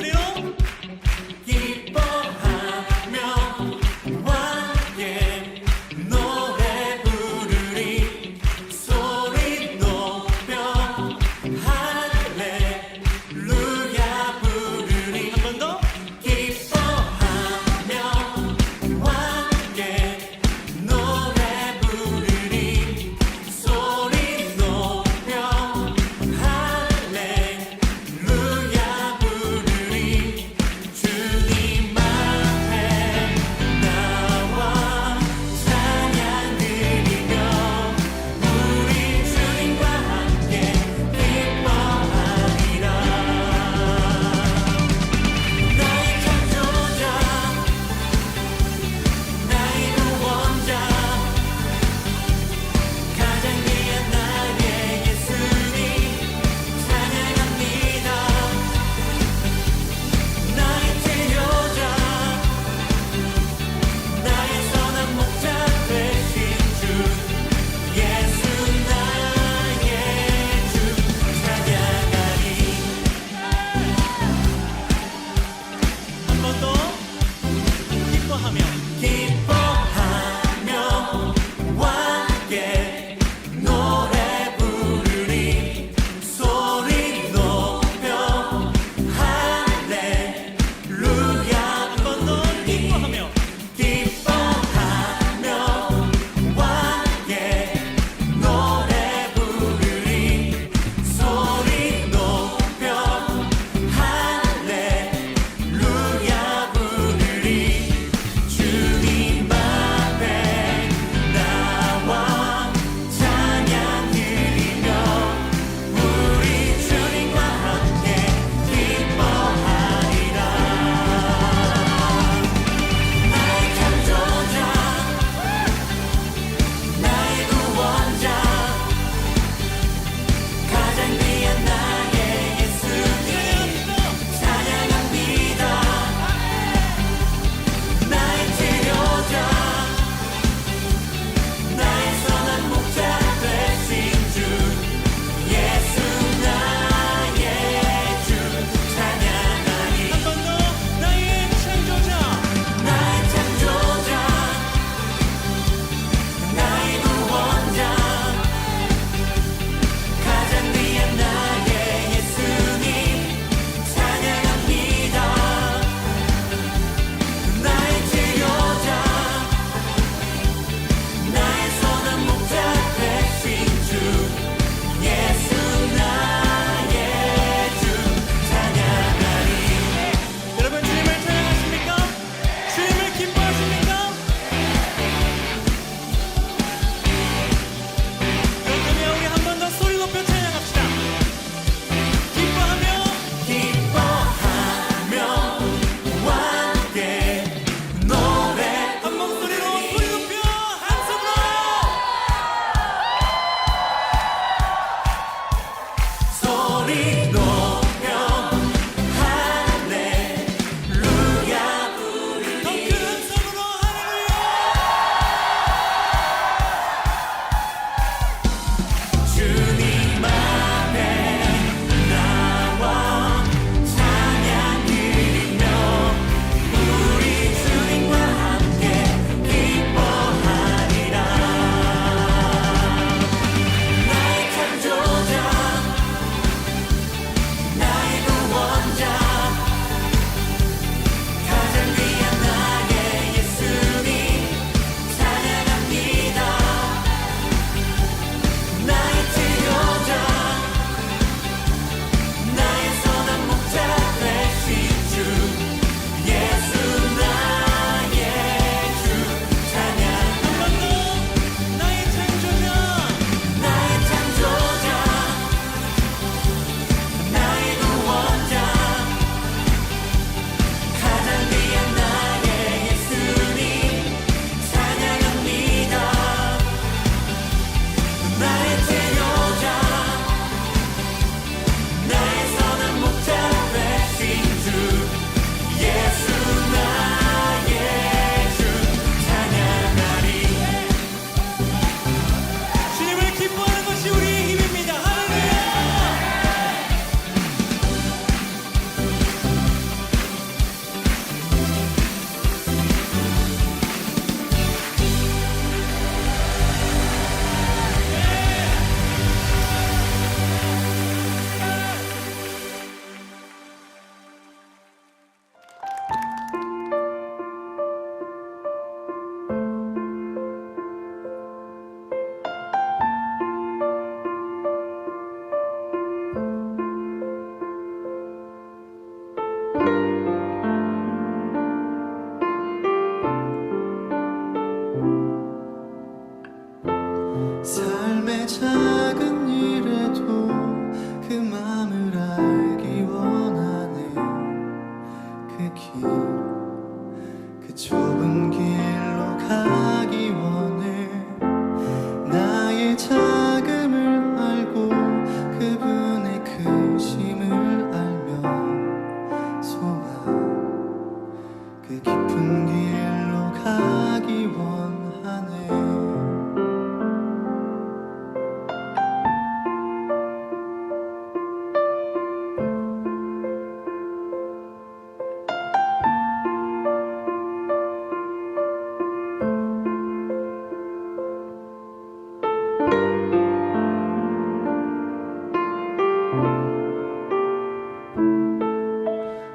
그래요? 기뻐하며 함께 노래 부르리 소리 높여 할렐루야 부르리 한 번 더 기뻐하며 함께 노래 부르리 소리 높여 할렐루야 부르리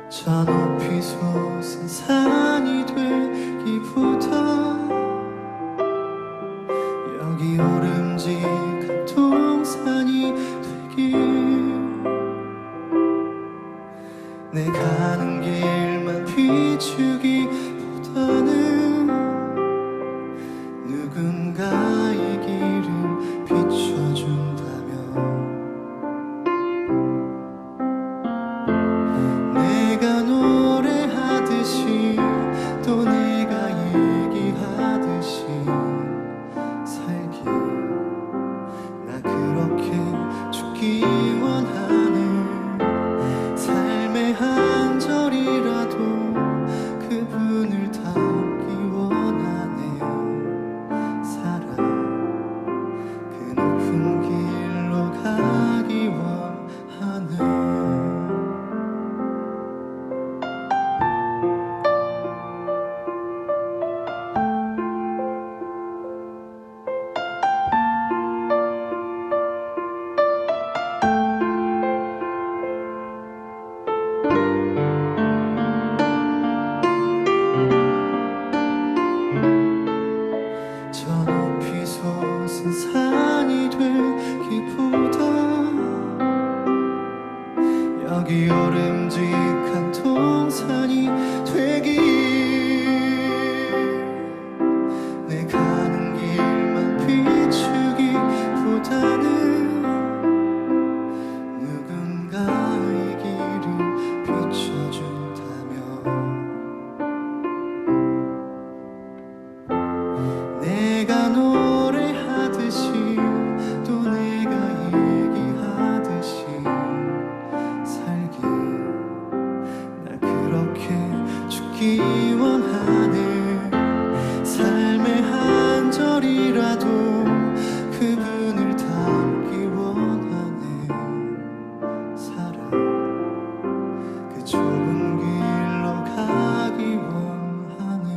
저 높이 솟은 산이 되기보다 여기 오름직한 동산이 되길 내 가는 길만 비추기보다는 누군가의 길을 비춰준다면 내가 노래하듯이 또 내가 얘기하듯이 살기 나 그렇게 죽기 원하는 삶의 한 절이라도 그분을 닮기 원하네 살아 그 높은 길로 가기 원하네 저 높이 솟은 산이 되기보다 여기 오름직한 동산이 되길 내 가는 길만 비추기보다는 누군가의 길을 비춰준다면 내가 노래하듯이 또 내가 얘기하듯이 살기 나 그렇게 죽기 원하네 삶의 한 절이라도 그분을 닮기 원하네 살아 그 좁은 길로 가기 원하네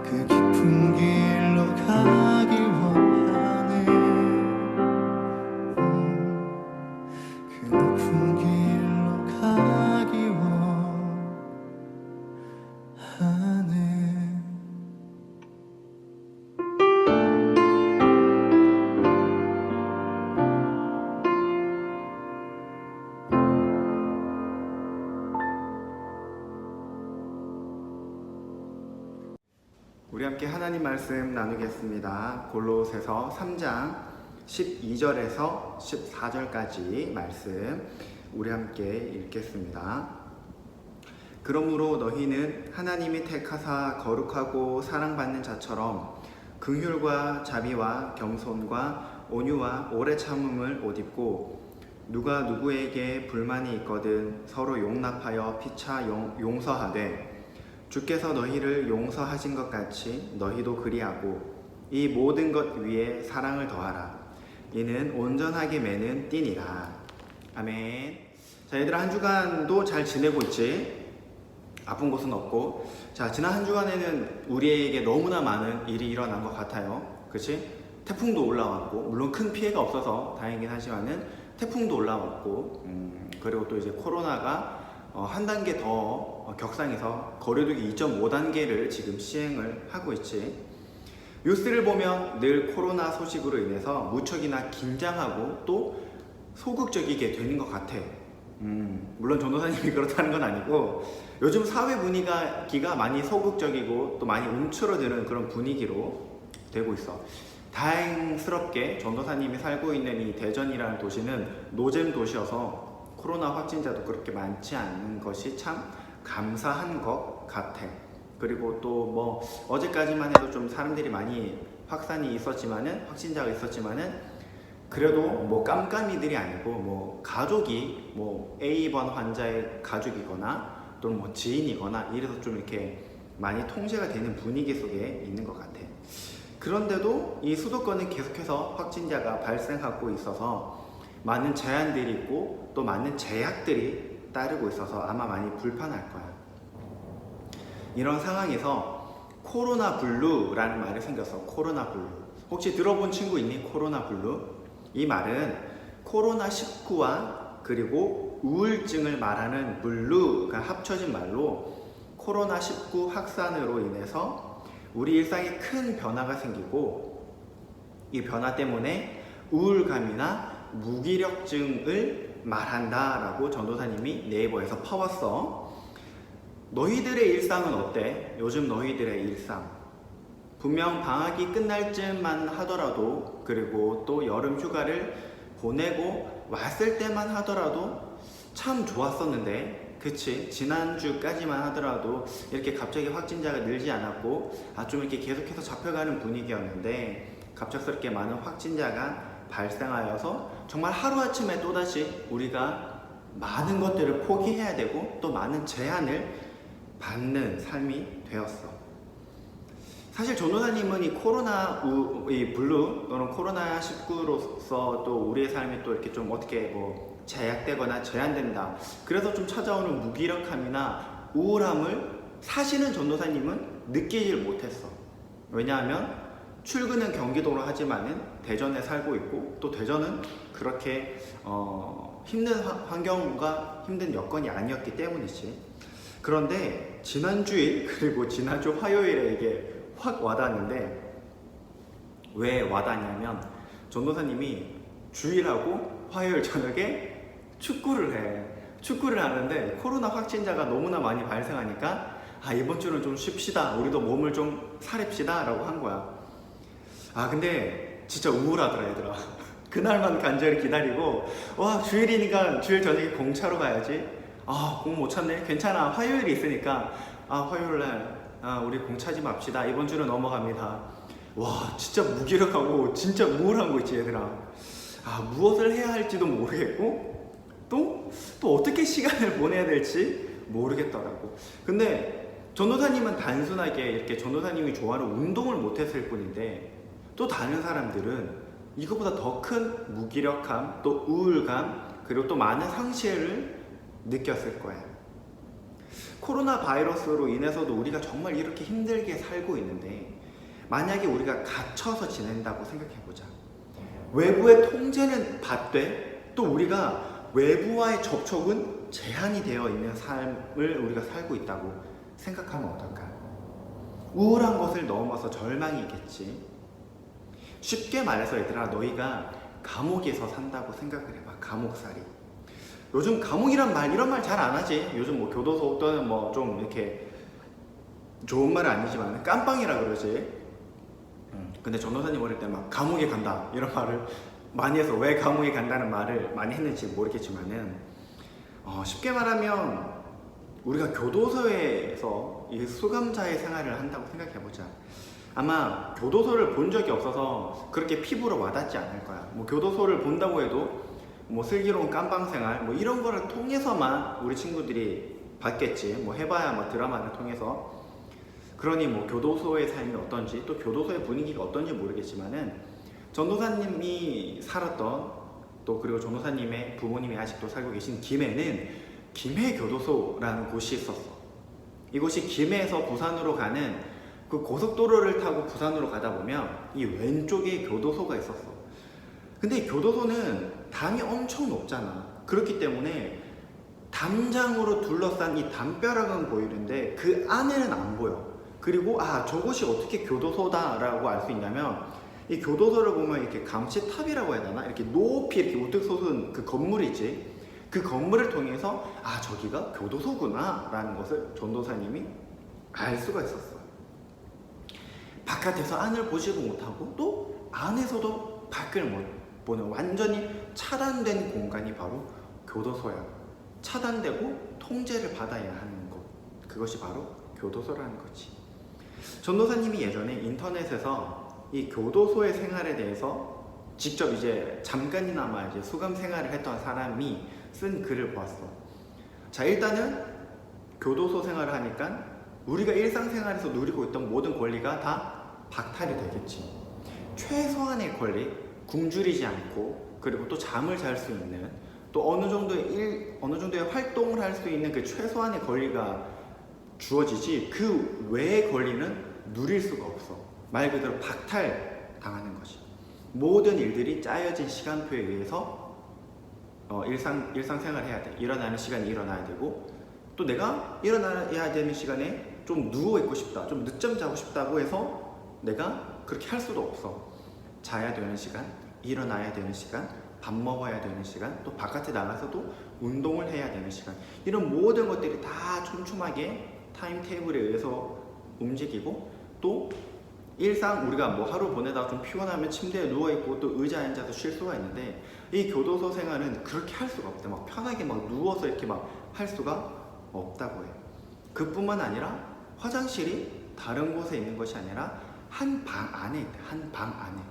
그 깊은 길로 가기 원하네 그 높은 길로 가기 원하네 우리 함께 하나님 말씀 나누겠습니다. 골로새서 3장 12절에서 14절까지 말씀 우리 함께 읽겠습니다. 그러므로 너희는 하나님이 택하사 거룩하고 사랑받는 자처럼 긍휼과 자비와 겸손과 온유와 오래 참음을 옷 입고 누가 누구에게 불만이 있거든 서로 용납하여 피차 용서하되 주께서 너희를 용서하신 것 같이 너희도 그리하고 이 모든 것 위에 사랑을 더하라. 이는 온전하게 매는 띠니라. 아멘. 자, 얘들아, 한 주간도 잘 지내고 있지? 아픈 곳은 없고. 자, 지난 한 주간에는 우리에게 너무나 많은 일이 일어난 것 같아요. 그치? 태풍도 올라왔고, 물론 큰 피해가 없어서 다행이긴 하지만은 태풍도 올라왔고, 그리고 또 이제 코로나가 한 단계 더 격상해서 거리두기 2.5단계를 지금 시행을 하고 있지. 뉴스를 보면 늘 코로나 소식으로 인해서 무척이나 긴장하고 또 소극적이게 되는 것 같아. 물론 전도사님이 그렇다는 건 아니고 요즘 사회 분위기가 많이 소극적이고 또 많이 움츠러드는 그런 분위기로 되고 있어. 다행스럽게 전도사님이 살고 있는 이 대전이라는 도시는 노잼 도시여서 코로나 확진자도 그렇게 많지 않은 것이 참 감사한 것 같아. 그리고 또 뭐 어제까지만 해도 좀 사람들이 많이 확산이 있었지만은 확진자가 있었지만은 그래도 뭐 깜깜이들이 아니고 뭐 가족이 뭐 A번 환자의 가족이거나 또는 뭐 지인이거나 이래서 좀 이렇게 많이 통제가 되는 분위기 속에 있는 것 같아. 그런데도 이 수도권은 계속해서 확진자가 발생하고 있어서 많은 제한들이 있고 또 많은 제약들이 따르고 있어서 아마 많이 불편할 거야. 이런 상황에서 코로나 블루라는 말이 생겼어. 코로나 블루. 혹시 들어본 친구 있니? 코로나 블루? 이 말은 코로나19와 그리고 우울증을 말하는 블루가 합쳐진 말로 코로나19 확산으로 인해서 우리 일상에 큰 변화가 생기고 이 변화 때문에 우울감이나 무기력증을 말한다라고 전도사님이 네이버에서 퍼왔어. 너희들의 일상은 어때? 요즘 너희들의 일상. 분명 방학이 끝날 쯤만 하더라도, 그리고 또 여름 휴가를 보내고 왔을 때만 하더라도 참 좋았었는데, 그치? 지난주까지만 하더라도 이렇게 갑자기 확진자가 늘지 않았고 좀 이렇게 계속해서 잡혀가는 분위기였는데 갑작스럽게 많은 확진자가 발생하여서 정말 하루아침에 또다시 우리가 많은 것들을 포기해야 되고 또 많은 제한을 받는 삶이 되었어. 사실 전도사님은 이 블루 또는 코로나19로서 또 우리의 삶이 또 이렇게 좀 어떻게 제약되거나 제한된다, 그래서 좀 찾아오는 무기력함이나 우울함을 사실은 전도사님은 느끼질 못했어. 왜냐하면 출근은 경기도로 하지만은 대전에 살고 있고 또 대전은 그렇게 힘든 환경과 힘든 여건이 아니었기 때문이지. 그런데 지난주일 그리고 지난주 화요일에 이게 확 와닿았는데, 왜 와닿냐면 전도사님이 주일하고 화요일 저녁에 축구를 하는데 코로나 확진자가 너무나 많이 발생하니까 이번 주는 좀 쉽시다, 우리도 몸을 좀 사립시다 라고 한 거야. 근데 진짜 우울하더라 얘들아. 그날만 간절히 기다리고 주일이니까 주일 저녁에 공차로 가야지. 공 못 찼네. 괜찮아, 화요일이 있으니까 화요일날 우리 공차지 맙시다. 이번 주는 넘어갑니다. 진짜 무기력하고 진짜 우울한 거 있지 얘들아. 무엇을 해야 할지도 모르겠고 또 어떻게 시간을 보내야 될지 모르겠더라고. 근데 전도사님은 단순하게 이렇게 전도사님이 좋아하는 운동을 못했을 뿐인데, 또 다른 사람들은 이것보다 더 큰 무기력함, 또 우울감, 그리고 또 많은 상실을 느꼈을 거야. 코로나 바이러스로 인해서도 우리가 정말 이렇게 힘들게 살고 있는데, 만약에 우리가 갇혀서 지낸다고 생각해보자. 외부의 통제는 받되 또 우리가 외부와의 접촉은 제한이 되어 있는 삶을 우리가 살고 있다고 생각하면 어떨까? 우울한 것을 넘어서 절망이겠지. 쉽게 말해서 얘들아, 너희가 감옥에서 산다고 생각을 해봐. 감옥살이. 요즘 감옥이란 말, 이런 말 잘 안 하지. 요즘 교도소 또는 좀 이렇게 좋은 말은 아니지만 깜빵이라 그러지. 근데 전도사님 어릴 때 막 감옥에 간다 이런 말을 많이 해서 왜 감옥에 간다는 말을 많이 했는지 모르겠지만은 쉽게 말하면 우리가 교도소에서 이 수감자의 생활을 한다고 생각해보자. 아마 교도소를 본 적이 없어서 그렇게 피부로 와닿지 않을 거야. 교도소를 본다고 해도 슬기로운 깜빵 생활 이런 거를 통해서만 우리 친구들이 봤겠지. 해봐야 드라마를 통해서. 그러니 교도소의 삶이 어떤지 또 교도소의 분위기가 어떤지 모르겠지만은 전도사님이 살았던 또 그리고 전도사님의 부모님이 아직도 살고 계신 김해는 김해교도소라는 곳이 있었어. 이곳이 김해에서 부산으로 가는 그 고속도로를 타고 부산으로 가다 보면 이 왼쪽에 교도소가 있었어. 근데 이 교도소는 담이 엄청 높잖아. 그렇기 때문에 담장으로 둘러싼 이 담벼락은 보이는데 그 안에는 안 보여. 그리고 저곳이 어떻게 교도소다라고 알 수 있냐면, 이 교도소를 보면 이렇게 감시탑이라고 해야 되나? 이렇게 높이 이렇게 우뚝 솟은 그 건물이지. 그 건물을 통해서 저기가 교도소구나 라는 것을 전도사님이 알 수가 있었어. 바깥에서 안을 보지도 못하고 또 안에서도 밖을 못 보는 완전히 차단된 공간이 바로 교도소야. 차단되고 통제를 받아야 하는 곳, 그것이 바로 교도소라는 거지. 전도사님이 예전에 인터넷에서 이 교도소의 생활에 대해서 직접 잠깐이나마 수감 생활을 했던 사람이 쓴 글을 보았어. 일단은 교도소 생활을 하니까 우리가 일상생활에서 누리고 있던 모든 권리가 다 박탈이 되겠지. 최소한의 권리, 굶주리지 않고, 그리고 또 잠을 잘 수 있는, 또 어느 정도의 활동을 할 수 있는 그 최소한의 권리가 주어지지, 그 외의 권리는 누릴 수가 없어. 말 그대로 박탈 당하는 거지. 모든 일들이 짜여진 시간표에 의해서 일상생활 해야 돼. 일어나는 시간에 일어나야 되고, 또 내가 일어나야 되는 시간에 좀 누워 있고 싶다, 좀 늦잠 자고 싶다고 해서 내가 그렇게 할 수도 없어. 자야 되는 시간, 일어나야 되는 시간, 밥 먹어야 되는 시간, 또 바깥에 나가서도 운동을 해야 되는 시간, 이런 모든 것들이 다 촘촘하게 타임테이블에 의해서 움직이고, 또 일상 우리가 뭐 하루 보내다가 좀 피곤하면 침대에 누워있고 또 의자에 앉아서 쉴 수가 있는데, 이 교도소 생활은 그렇게 할 수가 없대. 막 편하게 막 누워서 이렇게 막 할 수가 없다고 해. 그뿐만 아니라 화장실이 다른 곳에 있는 것이 아니라 한 방 안에 있대. 한 방 안에,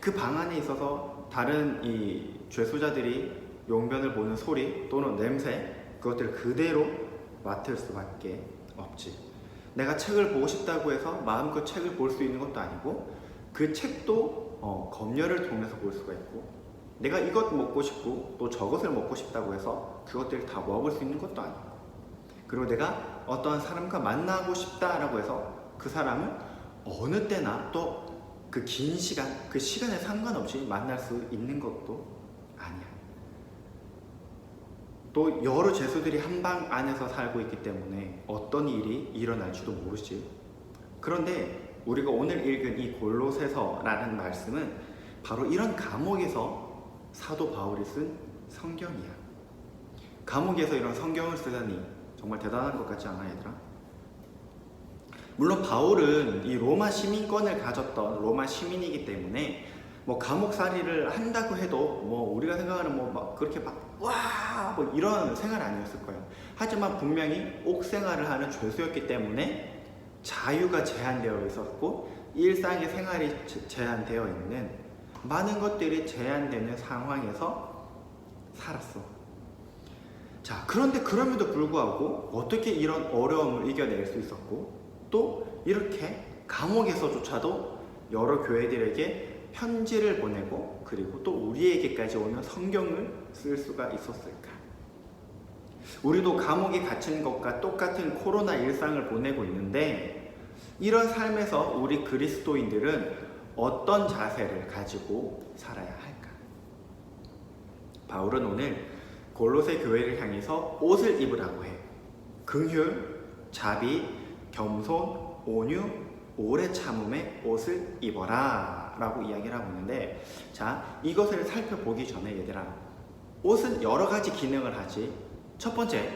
그 방 안에 있어서 다른 이 죄수자들이 용변을 보는 소리 또는 냄새, 그것들을 그대로 맡을 수밖에 없지. 내가 책을 보고 싶다고 해서 마음껏 책을 볼 수 있는 것도 아니고, 그 책도 검열을 통해서 볼 수가 있고, 내가 이것 먹고 싶고 또 저것을 먹고 싶다고 해서 그것들을 다 먹을 수 있는 것도 아니고, 그리고 내가 어떠한 사람과 만나고 싶다라고 해서 그 사람을 어느 때나 또 그 긴 시간, 그 시간에 상관없이 만날 수 있는 것도 아니야. 또 여러 죄수들이 한 방 안에서 살고 있기 때문에 어떤 일이 일어날지도 모르지. 그런데 우리가 오늘 읽은 이 골로새서라는 말씀은 바로 이런 감옥에서 사도 바울이 쓴 성경이야. 감옥에서 이런 성경을 쓰다니 정말 대단한 것 같지 않아, 얘들아? 물론 바울은 이 로마 시민권을 가졌던 로마 시민이기 때문에 뭐 감옥살이를 한다고 해도 뭐 우리가 생각하는 뭐 막 그렇게 막 와 뭐 이런 생활 아니었을 거예요. 하지만 분명히 옥생활을 하는 죄수였기 때문에 자유가 제한되어 있었고, 일상의 생활이 제한되어 있는 많은 것들이 제한되는 상황에서 살았어. 자, 그런데 그럼에도 불구하고 어떻게 이런 어려움을 이겨낼 수 있었고, 또 이렇게 감옥에서조차도 여러 교회들에게 편지를 보내고, 그리고 또 우리에게까지 오는 성경을 쓸 수가 있었을까? 우리도 감옥에 갇힌 것과 똑같은 코로나 일상을 보내고 있는데, 이런 삶에서 우리 그리스도인들은 어떤 자세를 가지고 살아야 할까? 바울은 오늘 골로새 교회를 향해서 옷을 입으라고 해. 긍휼, 자비, 겸손, 온유, 오래 참음의 옷을 입어라 라고 이야기를 하고 있는데, 자, 이것을 살펴보기 전에 얘들아, 옷은 여러 가지 기능을 하지. 첫 번째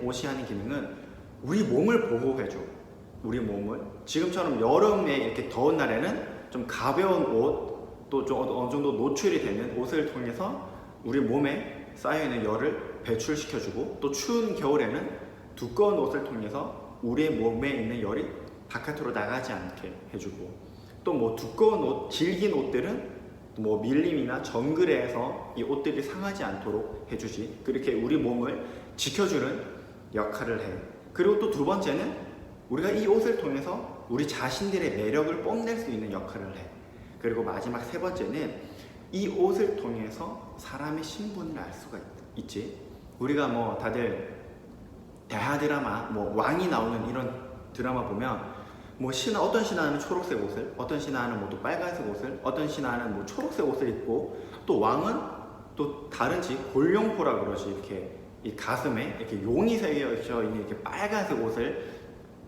옷이 하는 기능은 우리 몸을 보호해줘. 우리 몸을 지금처럼 여름에 이렇게 더운 날에는 좀 가벼운 옷, 또 좀 어느 정도 노출이 되는 옷을 통해서 우리 몸에 쌓여있는 열을 배출시켜주고, 또 추운 겨울에는 두꺼운 옷을 통해서 우리의 몸에 있는 열이 바깥으로 나가지 않게 해주고, 또 뭐 두꺼운 옷, 질긴 옷들은 뭐 밀림이나 정글에서 이 옷들이 상하지 않도록 해주지. 그렇게 우리 몸을 지켜주는 역할을 해. 그리고 또 두 번째는 우리가 이 옷을 통해서 우리 자신들의 매력을 뽐낼 수 있는 역할을 해. 그리고 마지막 세 번째는 이 옷을 통해서 사람의 신분을 알 수가 있지. 우리가 뭐 다들 대하 드라마, 뭐 왕이 나오는 이런 드라마 보면 뭐 어떤 신하는 초록색 옷을, 어떤 신하는 뭐 또 빨간색 옷을, 어떤 신하는 뭐 초록색 옷을 입고, 또 왕은 또 다른지 골룡포라 그러지. 이렇게 이 가슴에 이렇게 용이 새겨져 있는 이렇게 빨간색 옷을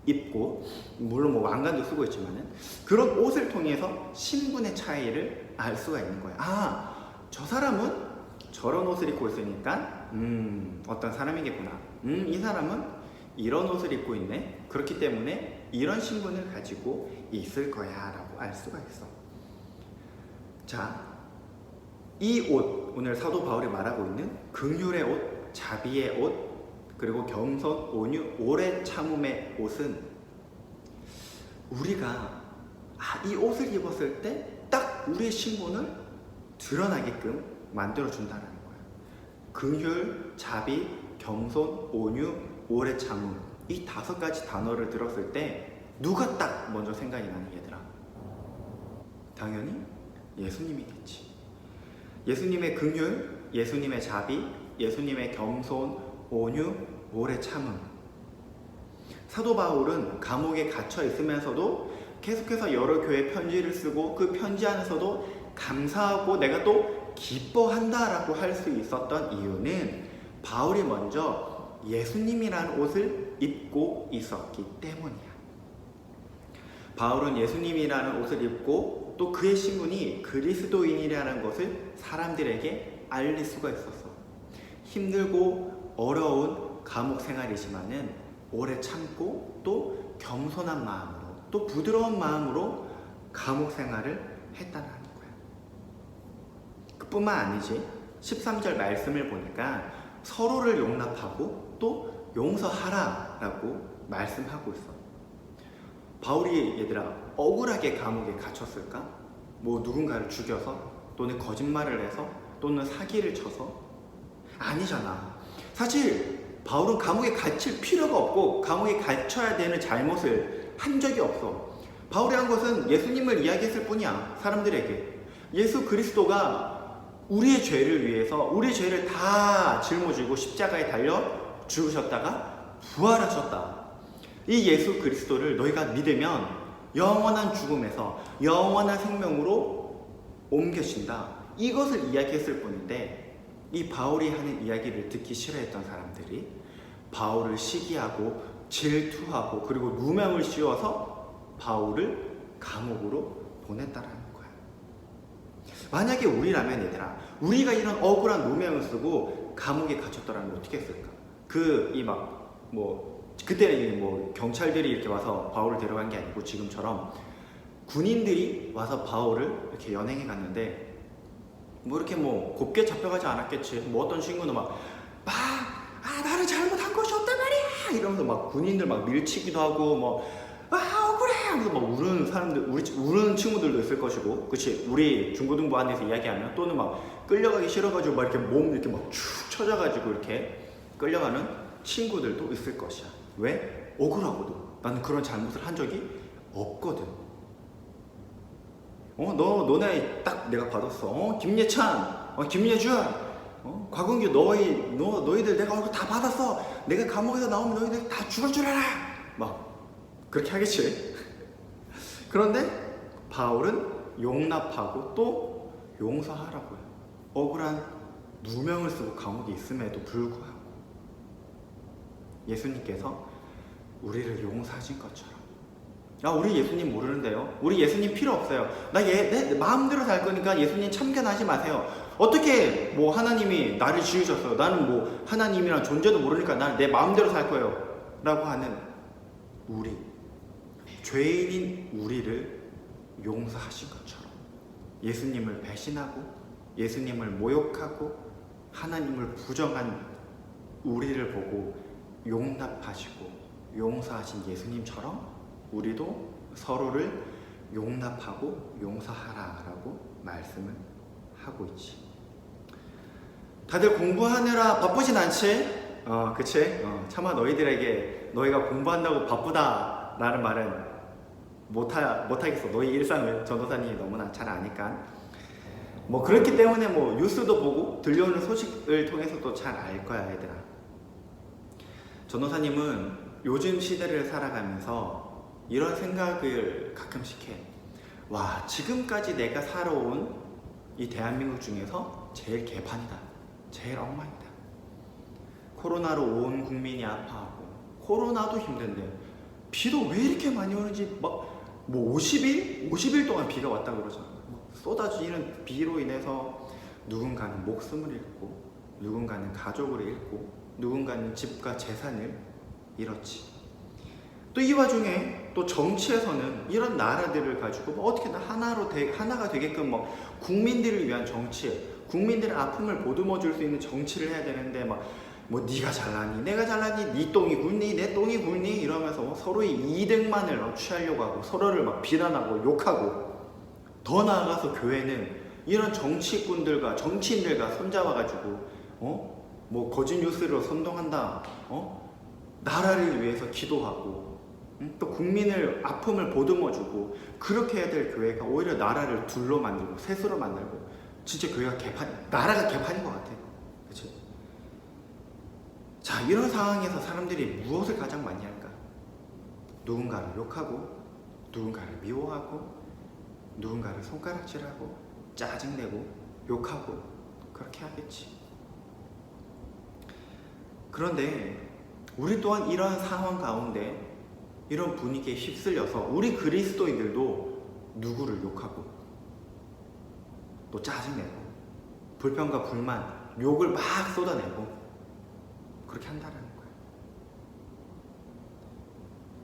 입고, 물론 뭐 왕관도 쓰고 있지만은 그런 옷을 통해서 신분의 차이를 알 수가 있는 거야. 아, 저 사람은 저런 옷을 입고 있으니까 어떤 사람이겠구나. 이 사람은 이런 옷을 입고 있네. 그렇기 때문에 이런 신분을 가지고 있을 거야 라고 알 수가 있어. 자, 이 옷, 오늘 사도 바울이 말하고 있는 긍휼의 옷, 자비의 옷, 그리고 겸손, 온유, 오래 참음의 옷은 우리가 이 옷을 입었을 때 딱 우리의 신분을 드러나게끔 만들어준다는 거야. 긍휼, 자비, 겸손, 온유, 오래 참음, 이 5가지 단어를 들었을 때 누가 딱 먼저 생각이 나는, 얘들아? 당연히 예수님이겠지. 예수님의 긍휼, 예수님의 자비, 예수님의 겸손, 온유, 오래 참음. 사도 바울은 감옥에 갇혀 있으면서도 계속해서 여러 교회 편지를 쓰고, 그 편지 안에서도 감사하고 내가 또 기뻐한다라고 할 수 있었던 이유는 바울이 먼저 예수님이라는 옷을 입고 있었기 때문이야. 바울은 예수님이라는 옷을 입고 또 그의 신분이 그리스도인이라는 것을 사람들에게 알릴 수가 있었어. 힘들고 어려운 감옥 생활이지만은 오래 참고 또 겸손한 마음으로 또 부드러운 마음으로 감옥 생활을 했다는 거야. 그뿐만 아니지. 13절 말씀을 보니까 서로를 용납하고 또 용서하라라고 말씀하고 있어. 바울이 얘들아 억울하게 감옥에 갇혔을까? 뭐 누군가를 죽여서 또는 거짓말을 해서 또는 사기를 쳐서? 아니잖아. 사실 바울은 감옥에 갇힐 필요가 없고 감옥에 갇혀야 되는 잘못을 한 적이 없어. 바울이 한 것은 예수님을 이야기했을 뿐이야. 사람들에게 예수 그리스도가 우리의 죄를 위해서 우리의 죄를 다 짊어지고 십자가에 달려 죽으셨다가 부활하셨다. 이 예수 그리스도를 너희가 믿으면 영원한 죽음에서 영원한 생명으로 옮겨진다. 이것을 이야기했을 뿐인데 이 바울이 하는 이야기를 듣기 싫어했던 사람들이 바울을 시기하고 질투하고 그리고 누명을 씌워서 바울을 감옥으로 보냈다라는 거야. 만약에 우리라면 얘들아 우리가 이런 억울한 누명을 쓰고 감옥에 갇혔더라면 어떻게 했을까? 그때는 뭐 경찰들이 이렇게 와서 바울을 데려간 게 아니고 지금처럼 군인들이 와서 바울을 이렇게 연행해 갔는데 뭐 이렇게 뭐 곱게 잡혀가지 않았겠지. 뭐 어떤 친구는 나는 잘못한 것이 없단 말이야 이러면서 막 군인들 막 밀치기도 하고 억울해 하면서 막 우는 사람들, 우는 친구들도 있을 것이고, 그치? 우리 중고등부 안에서 이야기하면 또는 막 끌려가기 싫어가지고 막 이렇게 몸 이렇게 막 축 처져가지고 이렇게 끌려가는 친구들도 있을 것이야. 왜? 억울하거든. 나는 그런 잘못을 한 적이 없거든. 너네 딱 내가 받았어. 김예찬, 김예준, 곽은규, 너희들 내가 얼굴 다 받았어. 내가 감옥에서 나오면 너희들 다 죽을 줄 알아. 막 그렇게 하겠지. 그런데 바울은 용납하고 또 용서하라고 해요. 억울한 누명을 쓰고 감옥에 있음에도 불구하고 예수님께서 우리를 용서하신 것처럼. 우리 예수님 모르는데요. 우리 예수님 필요 없어요. 내 마음대로 살 거니까 예수님 참견하지 마세요. 어떻게 뭐 하나님이 나를 지으셨어요. 나는 뭐 하나님이란 존재도 모르니까 나는 내 마음대로 살 거예요. 라고 하는 우리, 죄인인 우리를 용서하신 것처럼 예수님을 배신하고 예수님을 모욕하고 하나님을 부정한 우리를 보고 용납하시고 용서하신 예수님처럼 우리도 서로를 용납하고 용서하라라고 말씀을 하고 있지. 다들 공부하느라 바쁘진 않지? 그치? 차마 너희들에게 너희가 공부한다고 바쁘다라는 말은 못하겠어. 너희 일상을 전도사님이 너무나 잘 아니까. 그렇기 때문에 뉴스도 보고 들려오는 소식을 통해서도 잘 알 거야, 얘들아. 전도사님은 요즘 시대를 살아가면서 이런 생각을 가끔씩 해. 지금까지 내가 살아온 이 대한민국 중에서 제일 개판이다. 제일 엉망이다. 코로나로 온 국민이 아파하고 코로나도 힘든데 비도 왜 이렇게 많이 오는지 50일 동안 비가 왔다 그러잖아. 쏟아지는 비로 인해서 누군가는 목숨을 잃고 누군가는 가족을 잃고 누군가는 집과 재산을 잃었지. 또 이 와중에 또 정치에서는 이런 나라들을 가지고 어떻게 하나가 되게끔 국민들을 위한 정치, 국민들의 아픔을 보듬어 줄 수 있는 정치를 해야 되는데 네가 잘나니 내가 잘나니 네 똥이 굵니 내 똥이 굵니 이러면서 서로의 이득만을 취하려고 하고 서로를 비난하고 욕하고, 더 나아가서 교회는 이런 정치꾼들과 정치인들과 손잡아가지고 거짓 뉴스로 선동한다, 나라를 위해서 기도하고, 또 국민을 아픔을 보듬어주고, 그렇게 해야 될 교회가 오히려 나라를 둘로 만들고 셋으로 만들고, 진짜 교회가 나라가 개판인 것 같아. 그치? 자, 이런 상황에서 사람들이 무엇을 가장 많이 할까? 누군가를 욕하고, 누군가를 미워하고, 누군가를 손가락질하고, 짜증내고, 욕하고 그렇게 하겠지. 그런데 우리 또한 이러한 상황 가운데 이런 분위기에 휩쓸려서 우리 그리스도인들도 누구를 욕하고 또 짜증내고 불평과 불만, 욕을 막 쏟아내고 그렇게 한다는 거예요.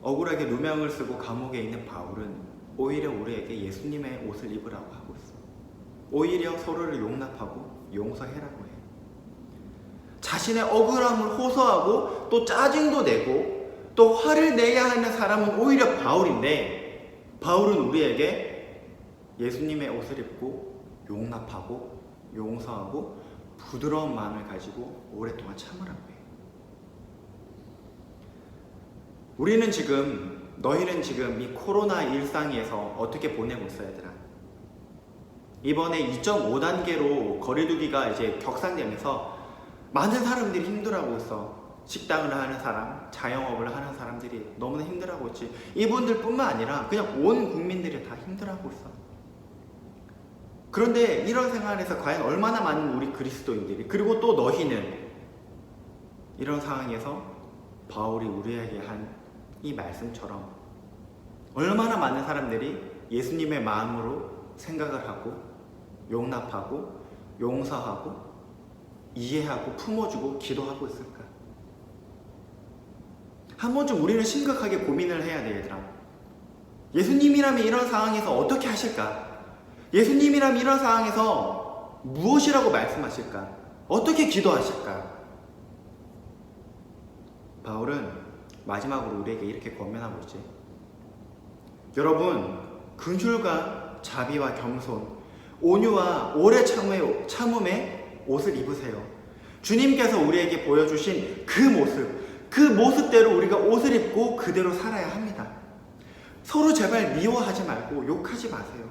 억울하게 누명을 쓰고 감옥에 있는 바울은 오히려 우리에게 예수님의 옷을 입으라고 하고 있어. 오히려 서로를 용납하고 용서해라고 해. 자신의 억울함을 호소하고 또 짜증도 내고 또 화를 내야 하는 사람은 오히려 바울인데, 바울은 우리에게 예수님의 옷을 입고 용납하고 용서하고 부드러운 마음을 가지고 오랫동안 참으라고 해. 너희는 지금 이 코로나 일상에서 어떻게 보내고 있어, 얘들아? 이번에 2.5단계로 거리두기가 이제 격상되면서 많은 사람들이 힘들어하고 있어. 식당을 하는 사람, 자영업을 하는 사람들이 너무나 힘들어하고 있지. 이분들 뿐만 아니라 그냥 온 국민들이 다 힘들어하고 있어. 그런데 이런 생활에서 과연 얼마나 많은 우리 그리스도인들이, 그리고 또 너희는 이런 상황에서 바울이 우리에게 한 이 말씀처럼 얼마나 많은 사람들이 예수님의 마음으로 생각을 하고 용납하고 용서하고 이해하고 품어주고 기도하고 있을까? 한 번쯤 우리는 심각하게 고민을 해야 돼, 얘들아. 예수님이라면 이런 상황에서 어떻게 하실까? 예수님이라면 이런 상황에서 무엇이라고 말씀하실까? 어떻게 기도하실까? 바울은 마지막으로 우리에게 이렇게 권면하고 있지. 여러분, 긍휼과 자비와 겸손, 온유와 오래 참음의 옷을 입으세요. 주님께서 우리에게 보여주신 그 모습대로 우리가 옷을 입고 그대로 살아야 합니다. 서로 제발 미워하지 말고 욕하지 마세요.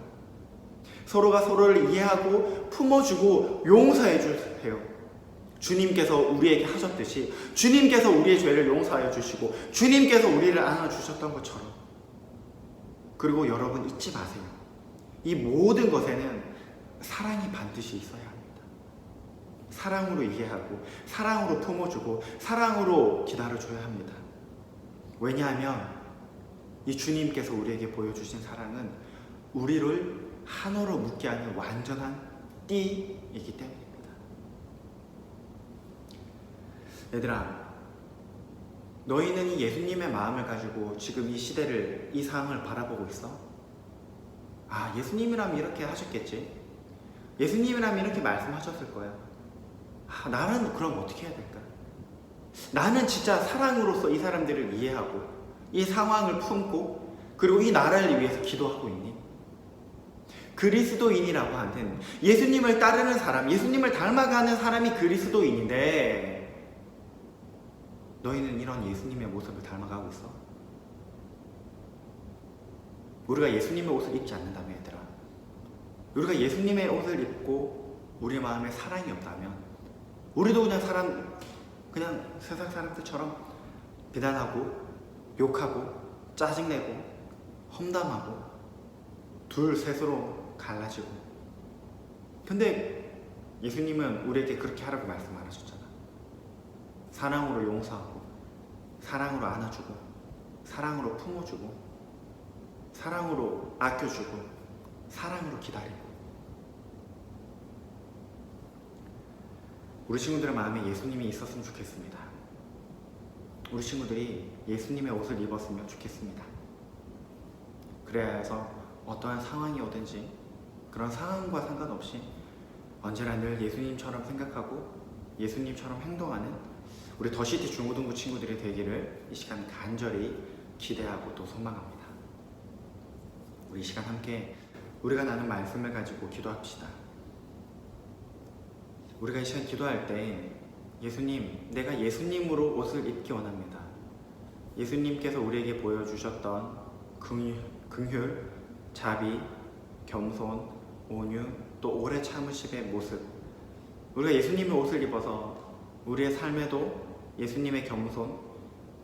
서로가 서로를 이해하고 품어주고 용서해 주세요. 주님께서 우리에게 하셨듯이 주님께서 우리의 죄를 용서하여 주시고 주님께서 우리를 안아주셨던 것처럼. 그리고 여러분 잊지 마세요. 이 모든 것에는 사랑이 반드시 있어야 합니다. 사랑으로 이해하고 사랑으로 품어주고 사랑으로 기다려줘야 합니다. 왜냐하면 이 주님께서 우리에게 보여주신 사랑은 우리를 하나로 묶게 하는 완전한 띠이기 때문입니다. 얘들아, 너희는 이 예수님의 마음을 가지고 지금 이 시대를, 이 상황을 바라보고 있어? 아, 예수님이라면 이렇게 하셨겠지. 예수님이라면 이렇게 말씀하셨을 거야. 아, 나는 그럼 어떻게 해야 될까? 나는 진짜 사랑으로서 이 사람들을 이해하고 이 상황을 품고 그리고 이 나라를 위해서 기도하고 있니? 그리스도인이라고 하는 예수님을 따르는 사람, 예수님을 닮아가는 사람이 그리스도인인데 너희는 이런 예수님의 모습을 닮아가고 있어? 우리가 예수님의 옷을 입지 않는다면, 얘들아, 우리가 예수님의 옷을 입고 우리 마음에 사랑이 없다면 우리도 그냥 세상 사람들처럼 비난하고 욕하고 짜증내고 험담하고 둘 셋으로 갈라지고. 근데 예수님은 우리에게 그렇게 하라고 말씀 안 하셨잖아. 사랑으로 용서하고 사랑으로 안아주고 사랑으로 품어주고 사랑으로 아껴주고 사랑으로 기다리고. 우리 친구들의 마음에 예수님이 있었으면 좋겠습니다. 우리 친구들이 예수님의 옷을 입었으면 좋겠습니다. 그래야 해서 어떠한 상황이 오든지 그런 상황과 상관없이 언제나 늘 예수님처럼 생각하고 예수님처럼 행동하는 우리 더시티 중고등부 친구들이 되기를 이 시간 간절히 기대하고 또 소망합니다. 우리 이 시간 함께 우리가 나눈 말씀을 가지고 기도합시다. 우리가 이 시간 기도할 때 예수님, 내가 예수님으로 옷을 입기 원합니다. 예수님께서 우리에게 보여주셨던 긍휼, 자비, 겸손, 온유, 또 오래 참으심의 모습, 우리가 예수님의 옷을 입어서 우리의 삶에도 예수님의 겸손,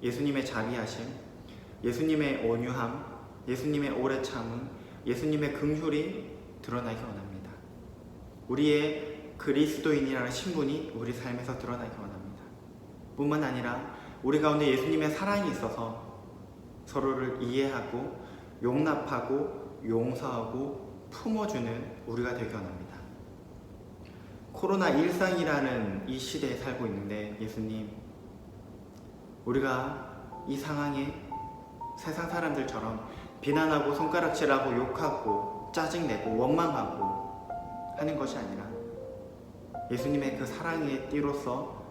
예수님의 자비하심, 예수님의 온유함, 예수님의 오래 참음, 예수님의 긍휼이 드러나기 원합니다. 우리의 그리스도인이라는 신분이 우리 삶에서 드러나기 원합니다. 뿐만 아니라 우리 가운데 예수님의 사랑이 있어서 서로를 이해하고 용납하고 용서하고 품어주는 우리가 되기 원합니다. 코로나 일상이라는 이 시대에 살고 있는데 예수님, 우리가 이 상황에 세상 사람들처럼 비난하고 손가락질하고 욕하고 짜증내고 원망하고 하는 것이 아니라 예수님의 그 사랑의 띠로서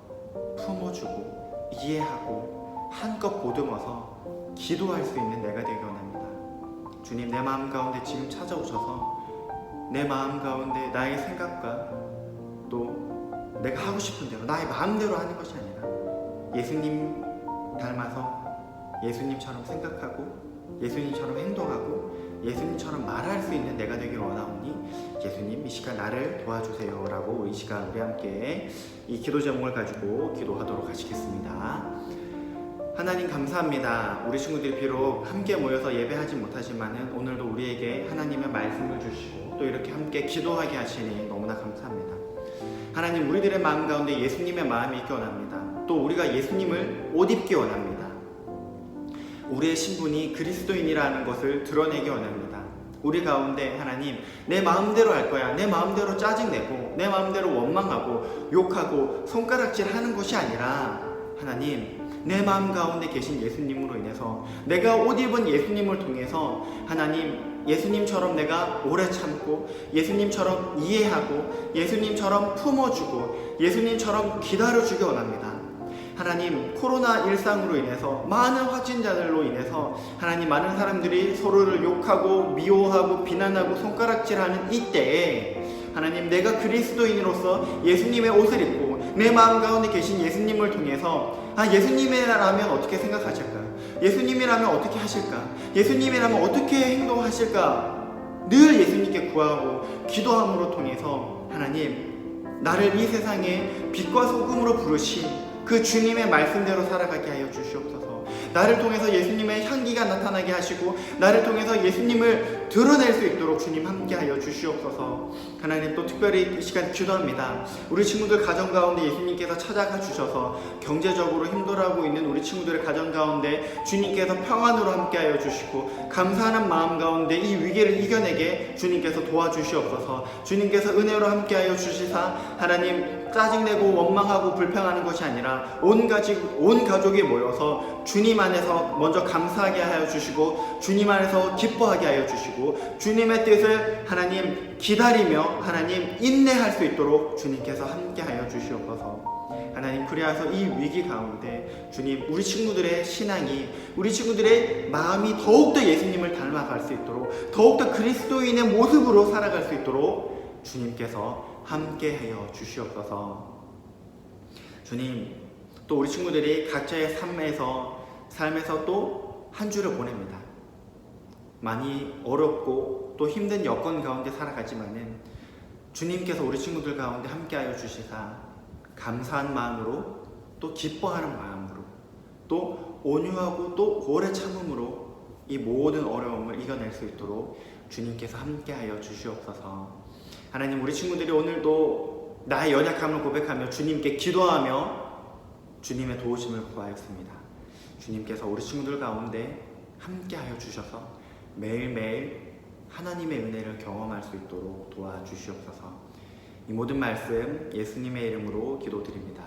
품어주고 이해하고 한껏 보듬어서 기도할 수 있는 내가 되기 원합니다. 주님, 내 마음 가운데 지금 찾아오셔서 내 마음 가운데 나의 생각과 또 내가 하고 싶은 대로 나의 마음대로 하는 것이 아니라 예수님 닮아서 예수님처럼 생각하고 예수님처럼 행동하고 예수님처럼 말할 수 있는 내가 되길 원하오니 예수님, 이 시간 나를 도와주세요 라고 이 시간 우리 함께 이 기도 제목을 가지고 기도하도록 하시겠습니다. 하나님 감사합니다. 우리 친구들이 비록 함께 모여서 예배하지 못하지만은 오늘도 우리에게 하나님의 말씀을 주시고 또 이렇게 함께 기도하게 하시니 너무나 감사합니다. 하나님, 우리들의 마음 가운데 예수님의 마음이 있기 원합니다. 또 우리가 예수님을 옷 입기 원합니다. 우리의 신분이 그리스도인이라는 것을 드러내기 원합니다. 우리 가운데 하나님, 내 마음대로 할 거야, 내 마음대로 짜증내고 내 마음대로 원망하고 욕하고 손가락질하는 것이 아니라 하나님, 내 마음 가운데 계신 예수님으로 인해서 내가 옷 입은 예수님을 통해서 하나님, 예수님처럼 내가 오래 참고 예수님처럼 이해하고 예수님처럼 품어주고 예수님처럼 기다려주기 원합니다. 하나님, 코로나 일상으로 인해서 많은 확진자들로 인해서 하나님, 많은 사람들이 서로를 욕하고 미워하고 비난하고 손가락질하는 이때에 하나님, 내가 그리스도인으로서 예수님의 옷을 입고 내 마음 가운데 계신 예수님을 통해서 예수님이라면 어떻게 생각하실까? 예수님이라면 어떻게 하실까? 예수님이라면 어떻게 행동하실까? 늘 예수님께 구하고 기도함으로 통해서 하나님, 나를 이 세상에 빛과 소금으로 부르신 그 주님의 말씀대로 살아가게 하여 주시옵소서. 나를 통해서 예수님의 향기가 나타나게 하시고 나를 통해서 예수님을 드러낼 수 있도록 주님 함께 하여 주시옵소서. 하나님, 또 특별히 이 시간 기도합니다. 우리 친구들 가정 가운데 예수님께서 찾아가 주셔서 경제적으로 힘들어하고 있는 우리 친구들의 가정 가운데 주님께서 평안으로 함께 하여 주시고 감사하는 마음 가운데 이 위기를 이겨내게 주님께서 도와주시옵소서. 주님께서 은혜로 함께 하여 주시사 하나님, 짜증내고 원망하고 불평하는 것이 아니라 온 가족이 모여서 주님 안에서 먼저 감사하게 하여 주시고 주님 안에서 기뻐하게 하여 주시고 주님의 뜻을 하나님 기다리며 하나님 인내할 수 있도록 주님께서 함께 하여 주시옵소서. 하나님, 그리하여서 이 위기 가운데 주님, 우리 친구들의 신앙이, 우리 친구들의 마음이 더욱더 예수님을 닮아갈 수 있도록 더욱더 그리스도인의 모습으로 살아갈 수 있도록 주님께서 함께 하여 주시옵소서. 주님, 또 우리 친구들이 각자의 삶에서 또 한 주를 보냅니다. 많이 어렵고 또 힘든 여건 가운데 살아가지만은 주님께서 우리 친구들 가운데 함께하여 주시사 감사한 마음으로 또 기뻐하는 마음으로 또 온유하고 또 오래 참음으로 이 모든 어려움을 이겨낼 수 있도록 주님께서 함께하여 주시옵소서. 하나님, 우리 친구들이 오늘도 나의 연약함을 고백하며 주님께 기도하며 주님의 도우심을 구하였습니다. 주님께서 우리 친구들 가운데 함께하여 주셔서 매일매일 하나님의 은혜를 경험할 수 있도록 도와주시옵소서. 이 모든 말씀 예수님의 이름으로 기도드립니다.